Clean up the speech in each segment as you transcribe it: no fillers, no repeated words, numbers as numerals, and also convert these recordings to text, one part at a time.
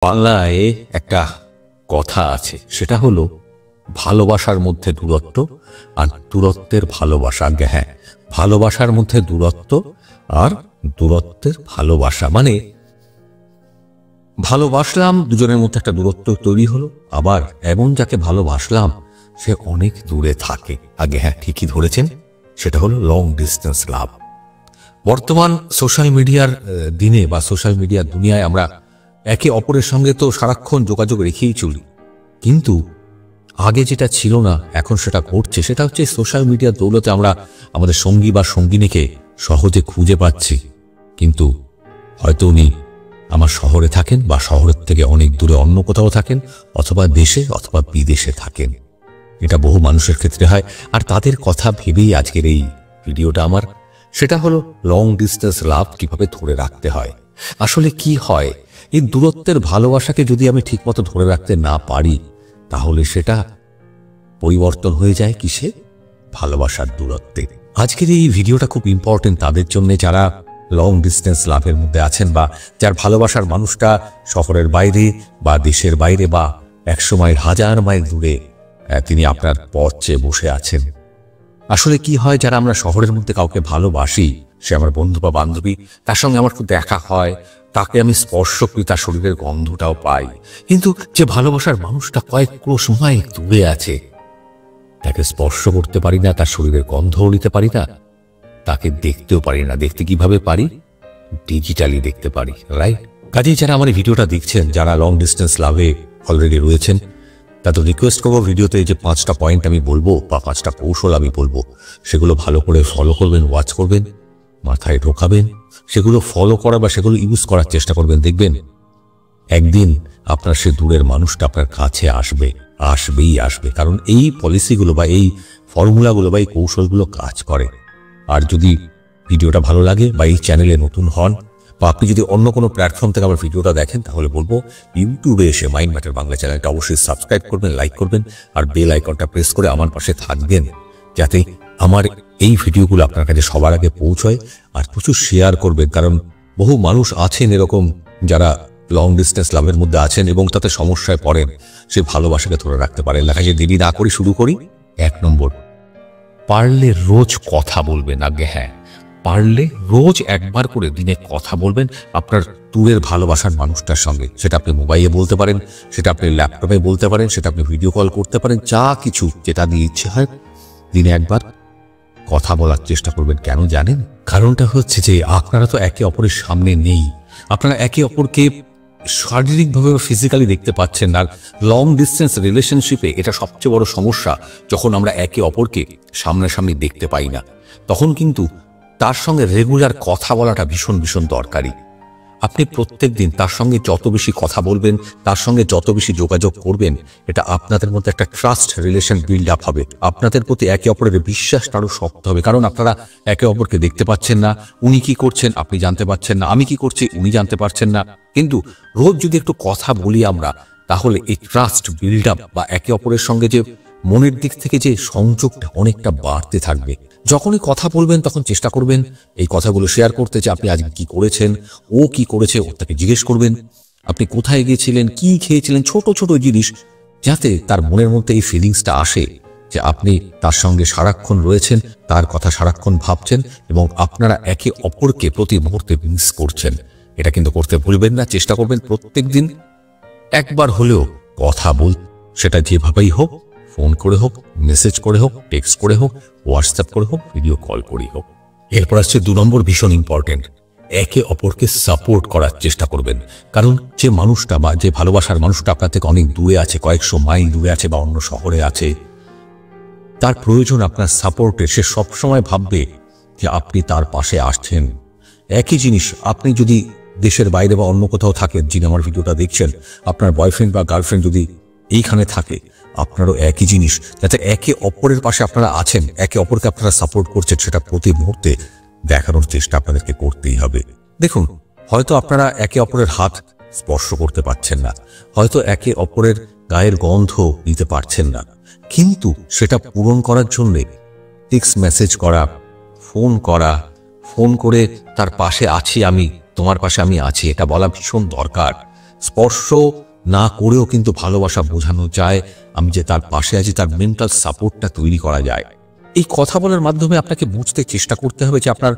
বাংলায় একটা কথা আছে, সেটা হলো ভালোবাসার মধ্যে দূরত্ব আর দূরত্বের ভালোবাসা। হ্যাঁ, ভালোবাসার মধ্যে দূরত্ব আর দূরত্বের ভালোবাসা, মানে ভালোবাসলাম, দুজনের মধ্যে একটা দূরত্ব তৈরি হলো, আবার এমন যাকে ভালোবাসলাম সে অনেক দূরে থাকে। হ্যাঁ, ঠিকই ধরেছেন, সেটা হলো লং ডিস্টেন্স লাভ। বর্তমান সোশ্যাল মিডিয়ার দিনে বা সোশ্যাল মিডিয়ার দুনিয়ায় আমরা একে অপরের সঙ্গে তো সারাক্ষণ যোগাযোগ রেখেই চলি, কিন্তু আগে যেটা ছিল না এখন সেটা ঘটছে। সেটা হচ্ছে সোশ্যাল মিডিয়ার দৌলতে আমরা আমাদের সঙ্গী বা সঙ্গিনীকে সহজে খুঁজে পাচ্ছি, কিন্তু হয়তো উনি আমার শহরে থাকেন বা শহরের থেকে অনেক দূরে অন্য কোথাও থাকেন, অথবা দেশে অথবা বিদেশে থাকেন। এটা বহু মানুষের ক্ষেত্রে হয়, আর তাদের কথা ভেবেই আজকের এই ভিডিওটা আমার। সেটা হলো লং ডিস্টেন্স লাভ কিভাবে ধরে রাখতে হয়। আসলে কি হয়, এই দূরত্বের ভালোবাসাকে যদি আমি ঠিকমতো ধরে রাখতে না পারি, তাহলে সেটা পরিবর্তন হয়ে যায় কিসে? ভালোবাসার দূরত্বে। আজকের এই ভিডিওটা খুব ইম্পর্টেন্ট তাদের জন্য যারা লং ডিস্টেন্স লাভের মধ্যে আছেন, বা যার ভালোবাসার মানুষটা শহরের বাইরে বা দেশের বাইরে বা 100 মাইল 1000 মাইল দূরে তিনি আপনার পথ চেয়ে বসে আছেন। আসলে কি হয়, যারা আমরা শহরের মধ্যে কাউকে ভালোবাসি, সে আমার বন্ধু বা বান্ধবী, তার সঙ্গে আমার খুব দেখা হয়, তাকে আমি স্পর্শ করি, তার শরীরের গন্ধটাও পাই, কিন্তু যে ভালোবাসার মানুষটা কয়েক ক্রোশ মাইল দূরে আছে, তাকে স্পর্শ করতে পারি না, তার শরীরের গন্ধও নিতে পারি না, তাকে দেখতেও পারি না। দেখতে কিভাবে পারি? ডিজিটালি দেখতে পারি, রাইট? কাজেই যারা আমার এই ভিডিওটা দেখছেন, যারা লং ডিস্টেন্স লাভে অলরেডি রয়েছেন, তাদের রিকোয়েস্ট করবো, ভিডিওতে যে 5টা পয়েন্ট আমি বলবো বা 5টা কৌশল আমি বলবো, সেগুলো ভালো করে ফলো করবেন, ওয়াচ করবেন, মাথায় ঢোকাবেন, সেগুলো ফলো করা বা সেগুলো ইউজ করার চেষ্টা করবেন। দেখবেন একদিন আপনার সে দূরের মানুষটা আপনার কাছে আসবেই আসবে, কারণ এই পলিসিগুলো বা এই ফর্মুলাগুলো বা এই কৌশলগুলো কাজ করে। আর যদি ভিডিওটা ভালো লাগে বা এই চ্যানেলে নতুন হন, বা আপনি যদি অন্য কোনো প্ল্যাটফর্ম থেকে আমার ভিডিওটা দেখেন, তাহলে বলবো ইউটিউবে এসে মাইন্ড ম্যাটার বাংলা চ্যানেলটা অবশ্যই সাবস্ক্রাইব করবেন, লাইক করবেন, আর বেল আইকনটা প্রেস করে আমার পাশে থাকবেন, যাতে আমার এই ভিডিওগুলো আপনার কাছে সবার আগে পৌঁছয়। আর প্রচুর শেয়ার করবেন, কারণ বহু মানুষ আছেন এরকম যারা লং ডিস্টেন্স লাভের মধ্যে আছেন এবং তাতে সমস্যায় পড়েন, সে ভালোবাসাকে ধরে রাখতে পারেন না। কাজে দেরি না করি শুরু করি। 1 নম্বর, পারলে রোজ কথা বলবেন। হ্যাঁ, পারলে রোজ একবার করে দিনে কথা বলবেন আপনার দূরের ভালোবাসার মানুষটার সঙ্গে। সেটা আপনি মোবাইলে বলতে পারেন, সেটা আপনি ল্যাপটপে বলতে পারেন, সেটা আপনি ভিডিও কল করতে পারেন, যা কিছু যেটা দিয়ে ইচ্ছে হয় দিনে একবার কথা বলার চেষ্টা করবেন। কেন জানেন? কারণটা হচ্ছে যে আপনারা তো একে অপরের সামনে নেই, আপনারা একে অপরকে শারীরিকভাবে ফিজিক্যালি দেখতে পাচ্ছেন। আর লং ডিস্টেন্স রিলেশনশিপে এটা সবচেয়ে বড় সমস্যা, যখন আমরা একে অপরকে সামনাসামনি দেখতে পাই না, তখন কিন্তু তার সঙ্গে রেগুলার কথা বলাটা ভীষণ ভীষণ দরকারি। আপনি প্রত্যেক দিন তার সঙ্গে যত বেশি কথা বলবেন, তার সঙ্গে যত বেশি যোগাযোগ করবেন, এটা আপনাদের মধ্যে একটা ট্রাস্ট রিলেশন বিল্ড আপ হবে। আপনাদের প্রতি একে অপরের বিশ্বাসটা আরো শক্ত হবে, কারণ আপনারা একে অপরকে দেখতে পাচ্ছেন না। উনি কি করছেন আপনি জানতে পারছেন না, আমি কি করছি উনি জানতে পারছেন না। কিন্তু রোজ যদি একটু কথা বলি আমরা, তাহলে এই ট্রাস্ট বিল্ড আপ বা একে অপরের সঙ্গে যে মনের দিক থেকে যে সংযোগটা অনেকটা বাড়তে থাকবে। যখনই কথা বলবেন তখন চেষ্টা করবেন এই কথাগুলো শেয়ার করতে, যে আপনি আজকে কি করেছেন, ও কি করেছে, ওর তাকে জিজ্ঞেস করবেন আপনি কোথায় গিয়েছিলেন, কি খেয়েছিলেন, ছোট ছোট জিনিস, যাতে তার মনের মধ্যে এই ফিলিংসটা আসে যে আপনি তার সঙ্গে সারাক্ষণ রয়েছেন, তার কথা সারাক্ষণ ভাবছেন, এবং আপনারা একে অপরকে প্রতি মুহূর্তে মিস করছেন। এটা কিন্তু করতে ভুলবেন না। চেষ্টা করবেন প্রত্যেক দিন একবার হলেও কথা বল, সেটা যেভাবেই হোক, ফোন করে হোক, মেসেজ করে হোক, টেক্সট করে হোক, হোয়াটসঅ্যাপ করে হোক, ভিডিও কল করি হোক। এরপর আসছে 2 নম্বর, ভীষণ ইম্পর্টেন্ট, একে অপরকে সাপোর্ট করার চেষ্টা করবেন। কারণ যে মানুষটা বা যে ভালোবাসার মানুষটা আপনার থেকে অনেক দূরে আছে, কয়েকশো মাইল দূরে আছে বা অন্য শহরে আছে, তার প্রয়োজন আপনার সাপোর্টে। সে সবসময় ভাববে যে আপনি তার পাশে আসছেন। একই জিনিস আপনি যদি দেশের বাইরে বা অন্য কোথাও থাকেন, যিনি আমার ভিডিওটা দেখছেন, আপনার বয়ফ্রেন্ড বা গার্লফ্রেন্ড যদি এইখানে থাকে, আপনারও একই জিনিস, যাতে একে অপরের পাশে আপনারা আছেন, একে অপরকে আপনারা সাপোর্ট করছেন, সেটা প্রতি মুহূর্তে দেখানোর চেষ্টা আপনাদেরকে করতেই হবে। দেখুন, হয়তো আপনারা একে অপরের হাত স্পর্শ করতে পারছেন না, হয়তো একে অপরের গায়ের গন্ধ নিতে পারছেন না, কিন্তু সেটা পূরণ করার জন্য টেক্সট মেসেজ করা, ফোন করে তার পাশে আছি আমি, তোমার পাশে আমি আছি, এটা বলা ভীষণ দরকার। স্পর্শ না করেও কিন্তু ভালোবাসা বোঝানো যায়, আমি যে তার পাশে আছি, তার মেন্টাল সাপোর্টটা তৈরি করা যায়। এই কথা বলার মাধ্যমে আপনাকে বুঝতে চেষ্টা করতে হবে যে আপনার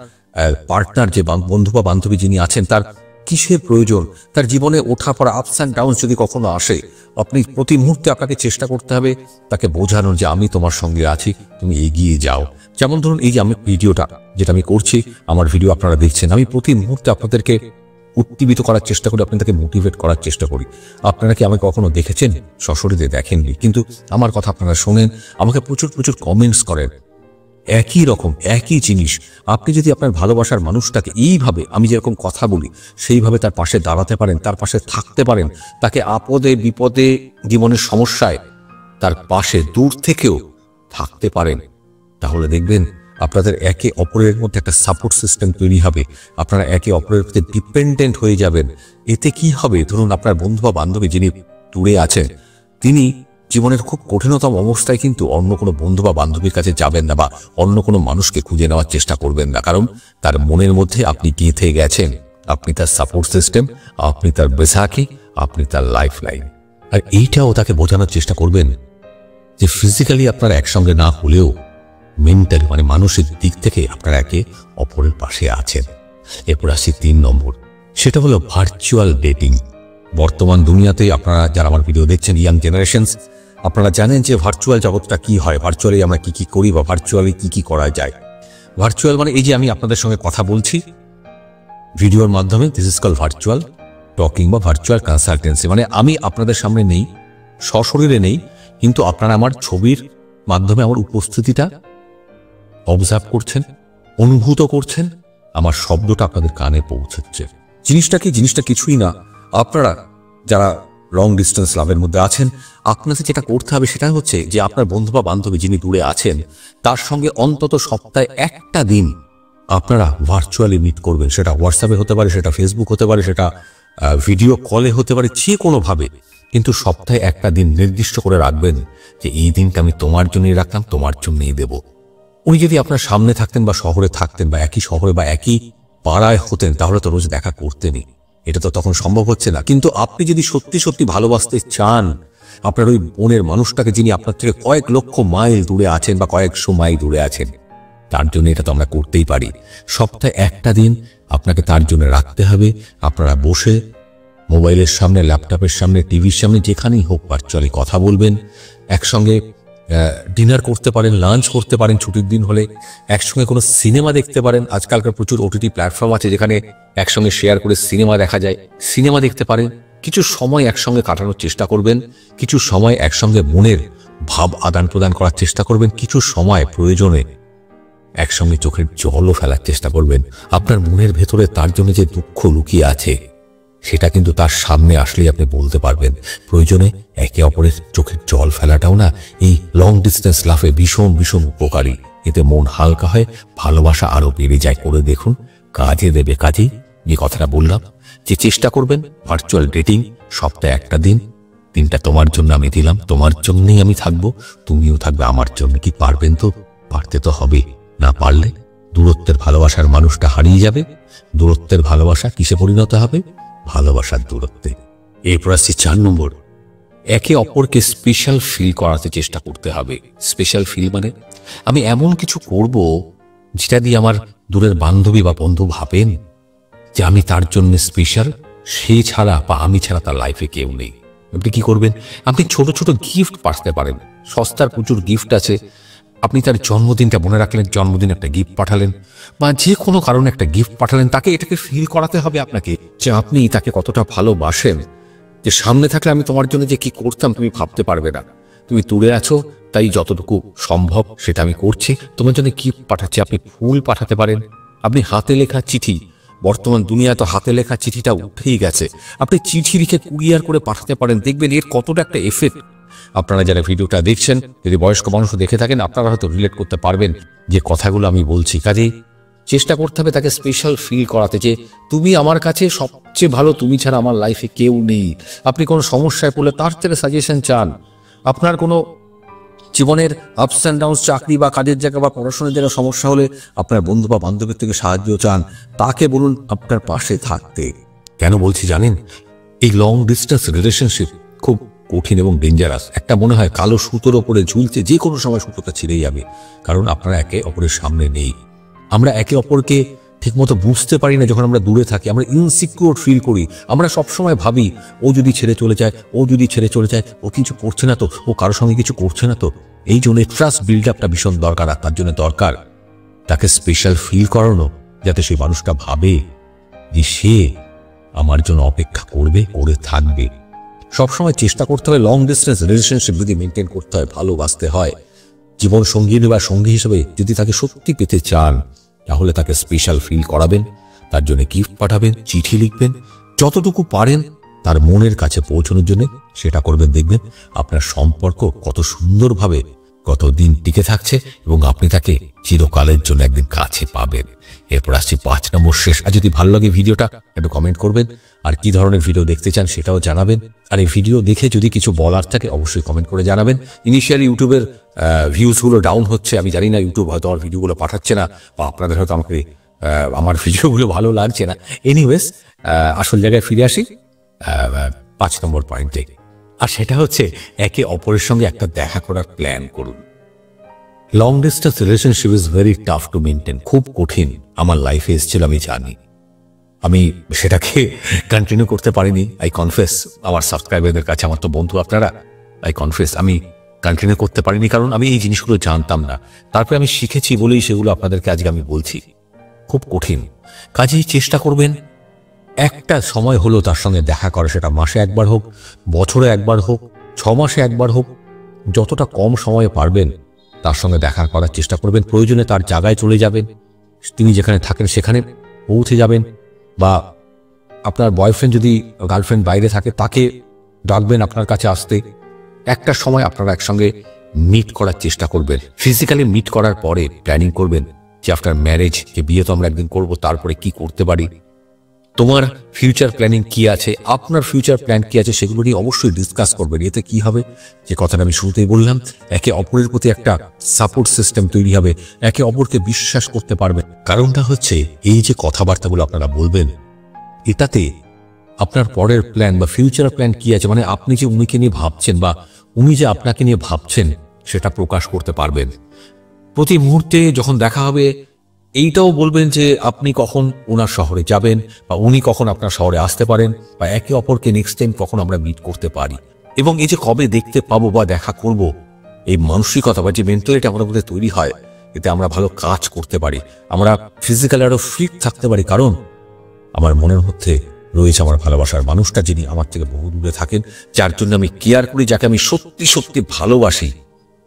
পার্টনার, যে বন্ধু বা বান্ধবী যিনি আছেন, তার কিসের প্রয়োজন। তার জীবনে ওঠা পড়া আপস অ্যান্ড ডাউন যদি কখনো আসে, আপনি প্রতি মুহূর্তে আপনাকে চেষ্টা করতে হবে তাকে বোঝানোর যে আমি তোমার সঙ্গে আছি, তুমি এগিয়ে যাও। যেমন ধরুন এই যে আমি ভিডিওটা যেটা আমি করছি, আমার ভিডিও আপনারা দেখছেন, আমি প্রতি মুহূর্তে আপনাদেরকে উদ্দীপিত করার চেষ্টা করি, আপনাদেরকে মোটিভেট করার চেষ্টা করি। আপনারা কি আমাকে কখনো দেখেছেন? সশরীরে দেখেননি, কিন্তু আমার কথা আপনারা শোনেন, আমাকে প্রচুর প্রচুর কমেন্টস করেন। একই রকম একই জিনিস, আপনি যদি আপনার ভালোবাসার মানুষটাকে এইভাবে আমি যেরকম কথা বলি সেইভাবে তার পাশে দাঁড়াতে পারেন, তার পাশে থাকতে পারেন, তাকে আপদে বিপদে জীবনের সমস্যায় তার পাশে দূর থেকেও থাকতে পারেন, তাহলে দেখবেন আপনাদের একে অপরের মধ্যে একটা সাপোর্ট সিস্টেম তৈরি হবে। আপনারা একে অপরের প্রতি ডিপেন্ডেন্ট হয়ে যাবেন। এতে কি হবে, ধরুন আপনার বন্ধু বা বান্ধবী যিনি দূরে আছেন, তিনি জীবনের খুব কঠিনতম অবস্থায় কিন্তু অন্য কোনো বন্ধু বা বান্ধবীর কাছে যাবেন না, বা অন্য কোনো মানুষকে খুঁজে নেওয়ার চেষ্টা করবেন না, কারণ তার মনের মধ্যে আপনি গেঁথে গেছেন। আপনি তার সাপোর্ট সিস্টেম, আপনি তার বেসাকি, আপনি তার লাইফ লাইন। আর এইটাও তাকে বোঝানোর চেষ্টা করবেন যে ফিজিক্যালি আপনারা একসঙ্গে না হলেও মেন্টালি মানে মানসিক দিক থেকে আপনারা একে অপরের পাশে আছেন। এরপর আসি 3 নম্বর, সেটা হলো ভার্চুয়াল ডেটিং। বর্তমান দুনিয়াতে আপনারা যারা আমার ভিডিও দেখছেন, ইয়াং জেনারেশনস, আপনারা জানেন যে ভার্চুয়াল জগৎটা কি হয়, ভার্চুয়ালি আমরা কি কি করি বা ভার্চুয়ালি কি কি করা যায়। ভার্চুয়াল মানে এই যে আমি আপনাদের সঙ্গে কথা বলছি ভিডিওর মাধ্যমে, this is call virtual talking বা ভার্চুয়াল কনসালটেন্সি। মানে আমি আপনাদের সামনে নেই, সশরীরে নেই, কিন্তু আপনারা আমার ছবির মাধ্যমে আমার উপস্থিতিটা অবজার্ভ করছেন, অনুভূত করছেন, আমার শব্দটা আপনাদের কানে পৌঁছচ্ছে। জিনিসটা কি? জিনিসটা কিছুই না। আপনারা যারা লং ডিস্টেন্স লাভের মধ্যে আছেন, আপনাদের যেটা করতে হবে সেটা হচ্ছে যে আপনার বন্ধু বা বান্ধবী যিনি দূরে আছেন, তার সঙ্গে অন্তত সপ্তাহে একটা দিন আপনারা ভার্চুয়ালি মিট করবেন। সেটা হোয়াটসঅ্যাপে হতে পারে, সেটা ফেসবুক হতে পারে, সেটা ভিডিও কলে হতে পারে, যে কোনোভাবে, কিন্তু সপ্তাহে একটা দিন নির্দিষ্ট করে রাখবেন যে এই দিনটা আমি তোমার জন্যই রাখলাম, তোমার জন্যই দেব। উনি যদি আপনার সামনে থাকতেন বা শহরে থাকতেন বা একই শহরে বা একই পাড়ায় হতেন, তাহলে তো রোজ দেখা করতেনই, এটা তো তখন সম্ভব হচ্ছে না। কিন্তু আপনি যদি সত্যি সত্যি ভালোবাসতে চান আপনার ওই বোনের মানুষটাকে, যিনি আপনার থেকে কয়েক লক্ষ মাইল দূরে আছেন বা কয়েকশো মাইল দূরে আছেন, তার জন্য এটা তো আমরা করতেই পারি। সপ্তাহে একটা দিন আপনাকে তার জন্য রাখতে হবে। আপনারা বসে মোবাইলের সামনে, ল্যাপটপের সামনে, টিভির সামনে, যেখানেই হোক ভার্চুয়ালি কথা বলবেন। একসঙ্গে ডিনার করতে পারেন, লাঞ্চ করতে পারেন, ছুটির দিন হলে একসঙ্গে কোনো সিনেমা দেখতে পারেন। আজকালকার প্রচুর ওটিটি প্ল্যাটফর্ম আছে যেখানে একসঙ্গে শেয়ার করে সিনেমা দেখা যায়, সিনেমা দেখতে পারেন। কিছু সময় একসঙ্গে কাটানোর চেষ্টা করবেন, কিছু সময় একসঙ্গে মনের ভাব আদান প্রদান করার চেষ্টা করবেন, কিছু সময় প্রয়োজনে একসঙ্গে চোখের জলও ফেলার চেষ্টা করবেন। আপনার মনের ভেতরে তার জন্য যে দুঃখ লুকিয়ে আছে সেটা কিন্তু তার সামনে আসলেই আপনি বলতে পারবেন। প্রয়োজনে একে অপরের চোখের জল ফেলাটাও না এই লং ডিস্টেন্স লাভে ভীষণ ভীষণ উপকারী। এতে মন হালকা হয়, ভালোবাসা আরো বেড়ে যায়। করে দেখুন, কাজে দেবে। কাজেই যে কথাটা বললাম, যে চেষ্টা করবেন ভার্চুয়াল ডেটিং, সপ্তাহে একটা দিন, দিনটা তোমার জন্য আমি দিলাম, তোমার জন্যই আমি থাকবো, তুমিও থাকবে আমার জন্য। কি পারবেন তো? পারতে তো হবে। না পারলে দূরত্বের ভালোবাসার মানুষটা হারিয়ে যাবে। দূরত্বের ভালোবাসা কিসে পরিণত হবে? ভালোবাসার দূরত্বে। এরপর আসছি 4 নম্বর, একে অপরকে স্পেশাল ফিল করাতে চেষ্টা করতে হবে। স্পেশাল ফিল মানে আমি এমন কিছু করব যেটা দিয়ে আমার দূরের বান্ধবী বা বন্ধু ভাবেন যে আমি তার জন্য স্পেশাল, সে ছাড়া বা আমি ছাড়া তার লাইফে কেউ নেই। আপনি কি করবেন? আপনি ছোট ছোট গিফট পাঠাতে পারেন। সস্তার প্রচুর গিফট আছে। আপনি তার জন্মদিনটা মনে রাখলেন, জন্মদিন একটা গিফট পাঠালেন, বা যে কোনো কারণে একটা গিফট পাঠালেন। তাকে এটাকে ফিল করাতে হবে আপনাকে যে আপনি তাকে কতটা ভালোবাসেন, যে সামনে থাকলে আমি তোমার জন্য যে কি করতাম তুমি ভাবতে পারবে না। তুমি দূরে আছো, তাই যতটুকু সম্ভব সেটা আমি করছি, তোমার জন্য গিফট পাঠাচ্ছি। আপনি ফুল পাঠাতে পারেন, আপনি হাতে লেখা চিঠি, বর্তমান দুনিয়া তো হাতে লেখা চিঠিটা উঠেই গেছে, আপনি চিঠি লিখে কুরিয়ার করে পাঠাতে পারেন। দেখবেন এর কতটা একটা এফেক্ট। আপনারা যারা ভিডিওটা দেখছেন, যদি বয়স্ক মানুষও দেখে থাকেন, আপনারা হয়তো রিলেট করতে পারবেন যে কথাগুলো আমি বলছি। কাজেই চেষ্টা করতে হবে তাকে স্পেশাল ফিল করাতে, যে তুমি আমার কাছে সবচেয়ে ভালো, তুমি ছাড়া আমার লাইফে কেউ নেই। আপনি কোনো সমস্যায় পড়লে তার থেকে সাজেশন চান। আপনার কোনো জীবনের আপস অ্যান্ড ডাউনস, চাকরি বা কাজের জায়গা বা পড়াশোনার জায়গায় সমস্যা হলে আপনার বন্ধু বা বান্ধবীর থেকে সাহায্য চান। তাকে বলুন আপনার পাশে থাকতে। কেন বলছি জানেন? এই লং ডিস্টেন্স রিলেশনশিপ খুব কঠিন এবং ডেঞ্জারাস। একটা মনে হয় কালো সুতোর ওপরে ঝুলছে, যে কোনো সময় সুতোটা ছিঁড়ে যাবে, কারণ আপনারা একে অপরের সামনে নেই। আমরা একে অপরকে ঠিকমতো বুঝতে পারি না। যখন আমরা দূরে থাকি আমরা ইনসিকিউর ফিল করি। আমরা সবসময় ভাবি ও যদি ছেড়ে চলে যায়, ও যদি ছেড়ে চলে যায়, ও কিছু করছে না তো, ও কারোর সঙ্গে কিছু করছে না তো। এই জন্য ট্রাস্ট বিল্ড আপটা ভীষণ দরকার। আর তার জন্য দরকার তাকে স্পেশাল ফিল করানো, যাতে সেই মানুষটা ভাবে যে সে আমার জন্য অপেক্ষা করবে, করে থাকবে। সবসময় চেষ্টা করতে হবে লং ডিস্টেন্স রিলেশনশিপ যদি মেনটেন করতে হয়, ভালোবাসতে হয়, জীবন সঙ্গিনী বা সঙ্গী হিসেবে যদি তাকে সত্যি পেতে চান, তাহলে তাকে স্পেশাল ফিল করাবেন, তার জন্য গিফট পাঠাবেন, চিঠি লিখবেন, যতটুকু পারেন তার মনের কাছে পৌঁছানোর জন্য সেটা করবেন। দেখবেন আপনার সম্পর্ক কত সুন্দরভাবে কতদিন টিকে থাকছে এবং আপনি তাকে চিরকালের জন্য একদিন কাছে পাবেন। এরপর আসছি 5 নম্বর শেষ। আর যদি ভালো লাগে ভিডিওটা একটু কমেন্ট করবেন, আর কি ধরনের ভিডিও দেখতে চান সেটাও জানাবেন। আর এই ভিডিও দেখে যদি কিছু বলার থাকে অবশ্যই কমেন্ট করে জানাবেন। ইনিশিয়ালি ইউটিউবের ভিউজগুলো ডাউন হচ্ছে, আমি জানি না, ইউটিউব হয়তো আমার ভিডিওগুলো পাঠাচ্ছে না, বা আপনাদের হয়তো আমাকে আমার ভিডিওগুলো ভালো লাগছে না। এনিওয়েজ, আসল জায়গায় ফিরে আসি 5 নম্বর পয়েন্টে, আর সেটা হচ্ছে একে অপরের সঙ্গে একটা দেখা করার প্ল্যান করুন। Long distance relationship is very tough to maintain. খুব কঠিন। আমার লাইফে এসেছিল, আমি জানি। আমি সেটাকে কন্টিনিউ করতে পারিনি, আই কনফেস। আমার সাবস্ক্রাইবারদের কাছে, আমার তো বন্ধু আপনারা, আই কনফেস আমি কন্টিনিউ করতে পারিনি, কারণ আমি এই জিনিসগুলো জানতাম না। তারপরে আমি শিখেছি বলেই সেগুলো আপনাদেরকে আজকে আমি বলছি। খুব কঠিন। কাজেই চেষ্টা করবেন একটা সময় হলো তার সঙ্গে দেখা করা, সেটা মাসে একবার হোক, বছরে একবার হোক, 6 মাসে একবার হোক, যতটা কম সময়ে পারবেন তার সঙ্গে দেখা করার চেষ্টা করবেন। প্রয়োজনে তার জায়গায় চলে যাবেন, তিনি যেখানে থাকেন সেখানে পৌঁছে যাবেন, বা আপনার বয়ফ্রেন্ড যদি গার্লফ্রেন্ড বাইরে থাকে তাকে ডাকবেন আপনার কাছে আসতে। একটা সময় আপনারা একসঙ্গে মিট করার চেষ্টা করবেন। ফিজিক্যালি মিট করার পরে প্ল্যানিং করবেন যে আফটার ম্যারেজ, যে বিয়ে তো আমরা একদিন করবো, তারপরে কি করতে পারি, তোমার ফিউচার প্ল্যানিং কি আছে, আপনার ফিউচার প্ল্যান কি আছে, সেগুলো নিয়ে অবশ্যই ডিসকাস করবেন। এতে কি হবে, যে কথাটা আমি শুরুতেই বললাম, একে অপরের প্রতি একটা সাপোর্ট সিস্টেম তৈরি হবে, একে অপরকে বিশ্বাস করতে পারবেন। কারণটা হচ্ছে এই যে কথাবার্তাগুলো আপনারা বলবেন, এটাতে আপনার পরের প্ল্যান বা ফিউচার প্ল্যান কি আছে, মানে আপনি যে উনিকে নিয়ে ভাবছেন বা উনি যে আপনাকে নিয়ে ভাবছেন, সেটা প্রকাশ করতে পারবেন। প্রতি মুহূর্তে যখন দেখা হবে এইটাও বলবেন যে আপনি কখন ওনার শহরে যাবেন, বা উনি কখন আপনার শহরে আসতে পারেন, বা একে অপরকে নেক্সট টাইম কখন আমরা মিট করতে পারি। এবং এই যে কবে দেখতে পাবো বা দেখা করব, এই মানসিকতা বা যে মেন্টালিটি আমাদের মধ্যে তৈরি হয়, এতে আমরা ভালো কাজ করতে পারি, আমরা ফিজিক্যালি আরো ফিট থাকতে পারি। কারণ আমার মনের মধ্যে রয়েছে আমার ভালোবাসার মানুষটা, যিনি আমার থেকে বহু দূরে থাকেন, যার জন্য আমি কেয়ার করি, যাকে আমি সত্যি সত্যি ভালোবাসি।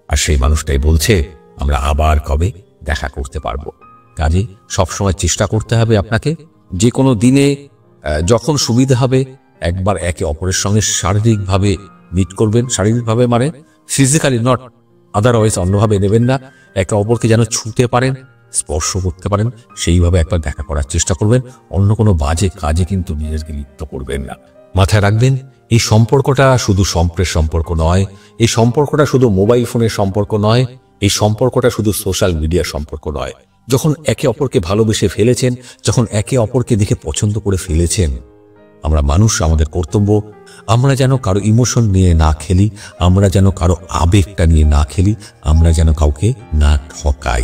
আর সেই মানুষটাই বলছে আমরা আবার কবে দেখা করতে পারবো। কাজে সবসময় চেষ্টা করতে হবে আপনাকে, যে কোনো দিনে যখন সুবিধা হবে একবার একে অপরের সঙ্গে শারীরিকভাবে মিট করবেন। শারীরিকভাবে মানে ফিজিক্যালি, নট আদারওয়াইজ, অন্যভাবে নেবেন না। একে অপরকে যেন ছুঁতে পারেন, স্পর্শ করতে পারেন, সেইভাবে একবার দেখা করার চেষ্টা করবেন। অন্য কোনো বাজে কাজে কিন্তু নিজেকে লিপ্ত করবেন না। মাথায় রাখবেন, এই সম্পর্কটা শুধু সম্প্রের সম্পর্ক নয়, এই সম্পর্কটা শুধু মোবাইল ফোনের সম্পর্ক নয়, এই সম্পর্কটা শুধু সোশ্যাল মিডিয়ার সম্পর্ক নয়। যখন একে অপরকে ভালোবেসে ফেলেছেন, যখন একে অপরকে দেখে পছন্দ করে ফেলেছেন, আমরা মানুষ, আমাদের কর্তব্য আমরা যেন কারো ইমোশন নিয়ে না খেলি, আমরা যেন কারো আবেগটা নিয়ে না খেলি, আমরা যেন কাউকে না ঠকাই।